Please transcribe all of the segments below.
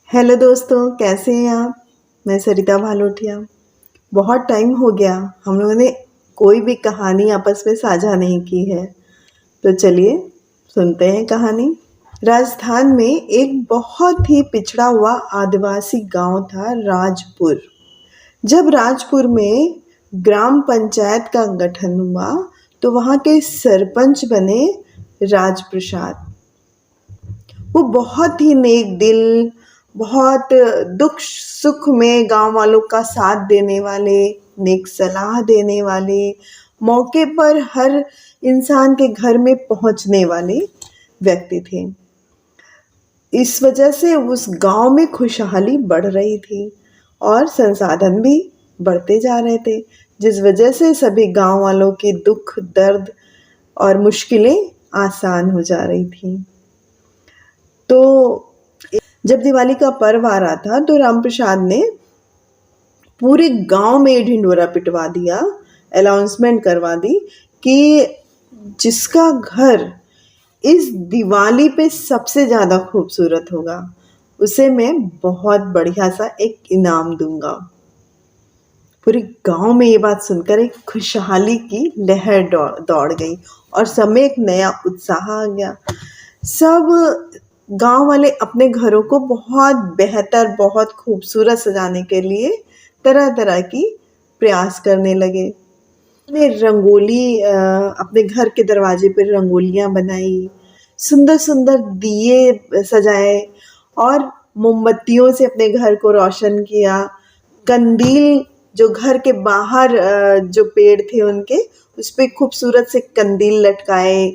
Hello दोस्तों, कैसे हैं आप। मैं सरिता भालोठिया। बहुत टाइम हो गया हम लोगों ने कोई भी कहानी आपस में साझा नहीं की है। तो चलिए सुनते हैं कहानी। राजस्थान में एक बहुत ही पिछड़ा हुआ आदिवासी गांव था, राजपुर। जब राजपुर में ग्राम पंचायत का गठन हुआ तो वहाँ के सरपंच बने राजप्रसाद। वो बहुत ही नेक दिल, बहुत दुख सुख में गांव वालों का साथ देने वाले, नेक सलाह देने वाले, मौके पर हर इंसान के घर में पहुंचने वाले व्यक्ति थे। इस वजह से उस गांव में खुशहाली बढ़ रही थी और संसाधन भी बढ़ते जा रहे थे, जिस वजह से सभी गांव वालों की दुख दर्द और मुश्किलें आसान हो जा रही थी। तो जब दिवाली का पर्व आ रहा था तो रामप्रसाद ने पूरे गांव में ढिंढोरा पिटवा दिया, अनाउंसमेंट करवा दी कि जिसका घर इस दिवाली पे सबसे ज़्यादा खूबसूरत होगा उसे मैं बहुत बढ़िया सा एक इनाम दूंगा। पूरे गांव में ये बात सुनकर एक खुशहाली की लहर दौड़ गई और सब में एक नया उत्साह आ गया। सब गांव वाले अपने घरों को बहुत बेहतर, बहुत खूबसूरत सजाने के लिए तरह तरह की प्रयास करने लगे। ने रंगोली अपने घर के दरवाजे पर रंगोलियां बनाई, सुंदर सुंदर दिए सजाए और मोमबत्तियों से अपने घर को रोशन किया। कंदील जो घर के बाहर जो पेड़ थे उनके उस पे खूबसूरत से कंदील लटकाए।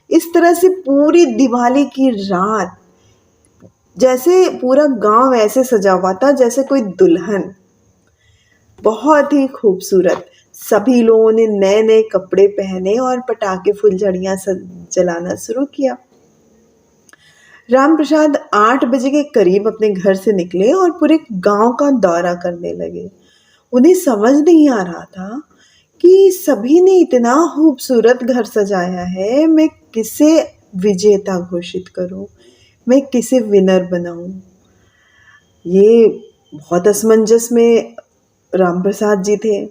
इस तरह से पूरी दिवाली की रात जैसे पूरा गांव ऐसे सजा हुआ था जैसे कोई दुल्हन, बहुत ही खूबसूरत। सभी लोगों ने नए नए कपड़े पहने और पटाखे फुलझड़ियां जलाना शुरू किया। रामप्रसाद 8 बजे के करीब अपने घर से निकले और पूरे गांव का दौरा करने लगे। उन्हें समझ नहीं आ रहा था कि सभी ने इतना खूबसूरत घर सजाया है, मैं किसे विजेता घोषित करूं, मैं किसे विनर बनाऊं। ये बहुत असमंजस में रामप्रसाद जी थे,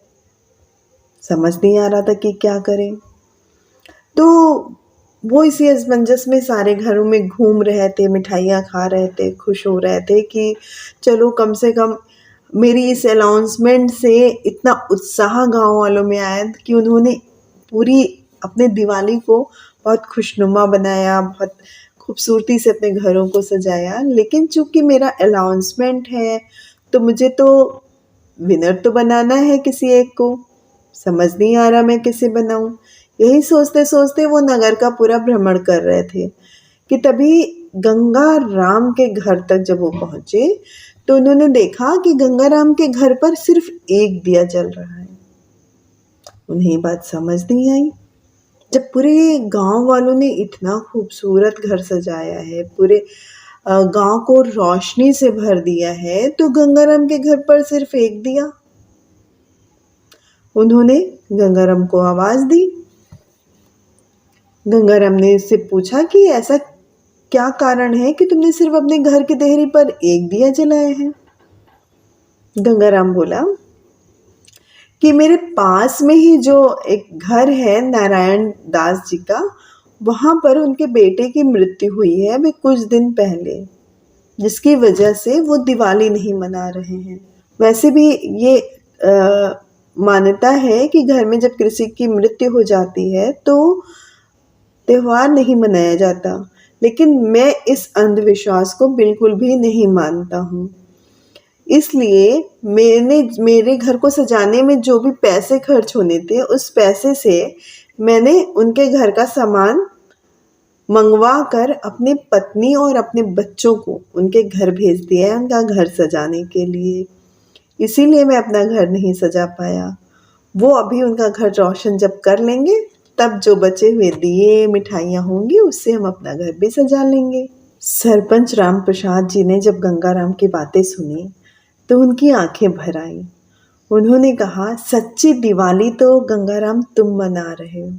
समझ नहीं आ रहा था कि क्या करें। तो वो इसी असमंजस में सारे घरों में घूम रहे थे, मिठाइयाँ खा रहे थे, खुश हो रहे थे कि चलो कम से कम मेरी इस अनाउंसमेंट से इतना उत्साह गांव वालों में आया कि उन्होंने पूरी अपने दिवाली को बहुत खुशनुमा बनाया, बहुत खूबसूरती से अपने घरों को सजाया। लेकिन चूंकि मेरा अनाउंसमेंट है तो मुझे तो विनर तो बनाना है किसी एक को, समझ नहीं आ रहा मैं किसे बनाऊं। यही सोचते सोचते वो नगर का पूरा भ्रमण कर रहे थे कि तभी गंगा राम के घर तक जब वो पहुंचे तो उन्होंने देखा कि गंगा राम के घर पर सिर्फ एक दिया जल रहा है। उन्हें बात समझ नहीं आई। जब पूरे गांव वालों ने इतना खूबसूरत घर सजाया है, पूरे गांव को रोशनी से भर दिया है, तो गंगाराम के घर पर सिर्फ एक दिया। उन्होंने गंगाराम को आवाज दी। गंगाराम ने इससे पूछा कि ऐसा क्या कारण है कि तुमने सिर्फ अपने घर की देहरी पर एक दिया जलाया है। गंगाराम बोला कि मेरे पास में ही जो एक घर है नारायण दास जी का, वहां पर उनके बेटे की मृत्यु हुई है अभी कुछ दिन पहले, जिसकी वजह से वो दिवाली नहीं मना रहे हैं। वैसे भी ये मान्यता है कि घर में जब किसी की मृत्यु हो जाती है तो त्योहार नहीं मनाया जाता, लेकिन मैं इस अंधविश्वास को बिल्कुल भी नहीं मानता हूँ। इसलिए मेरे घर को सजाने में जो भी पैसे खर्च होने थे उस पैसे से मैंने उनके घर का सामान मंगवा कर अपनी पत्नी और अपने बच्चों को उनके घर भेज दिया है उनका घर सजाने के लिए। इसीलिए मैं अपना घर नहीं सजा पाया। वो अभी उनका घर रोशन जब कर लेंगे तब जो बचे हुए दिए मिठाइयाँ होंगी उससे हम अपना घर भी सजा लेंगे। सरपंच रामप्रसाद जी ने जब गंगाराम की बातें सुनी तो उनकी आंखें भर आईं। उन्होंने कहा, सच्ची दिवाली तो गंगाराम तुम मना रहे हो,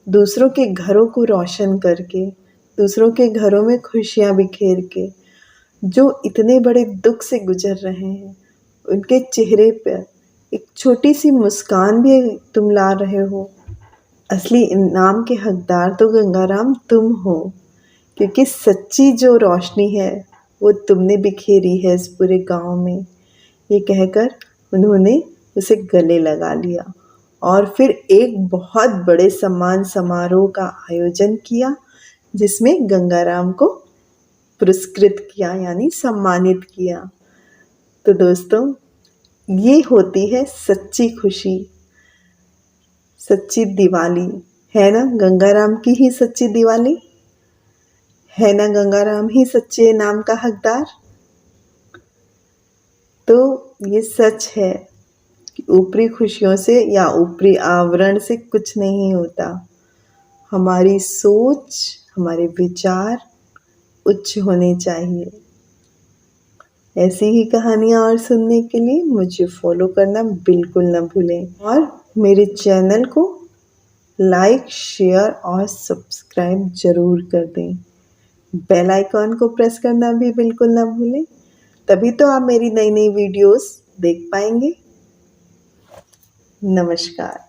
दूसरों के घरों को रोशन करके, दूसरों के घरों में खुशियां बिखेर के। जो इतने बड़े दुख से गुजर रहे हैं, उनके चेहरे पर एक छोटी सी मुस्कान भी तुम ला रहे हो। असली इनाम के हकदार तो गंगाराम तुम हो, क्योंकि सच्ची जो रोशनी है वो तुमने बिखेरी है इस पूरे गांव में। ये कहकर उन्होंने उसे गले लगा लिया और फिर एक बहुत बड़े सम्मान समारोह का आयोजन किया, जिसमें गंगाराम को पुरस्कृत किया यानी सम्मानित किया। तो दोस्तों, ये होती है सच्ची खुशी, सच्ची दिवाली, है ना? गंगाराम की ही सच्ची दिवाली है ना? गंगाराम ही सच्चे इनाम का हकदार। तो ये सच है कि ऊपरी खुशियों से या ऊपरी आवरण से कुछ नहीं होता। हमारी सोच, हमारे विचार उच्च होने चाहिए। ऐसी ही कहानियाँ और सुनने के लिए मुझे फॉलो करना बिल्कुल न भूलें और मेरे चैनल को लाइक, शेयर और सब्सक्राइब ज़रूर कर दें। बेल आइकॉन को प्रेस करना भी बिल्कुल ना भूलें, तभी तो आप मेरी नई नई वीडियोस देख पाएंगे। नमस्कार।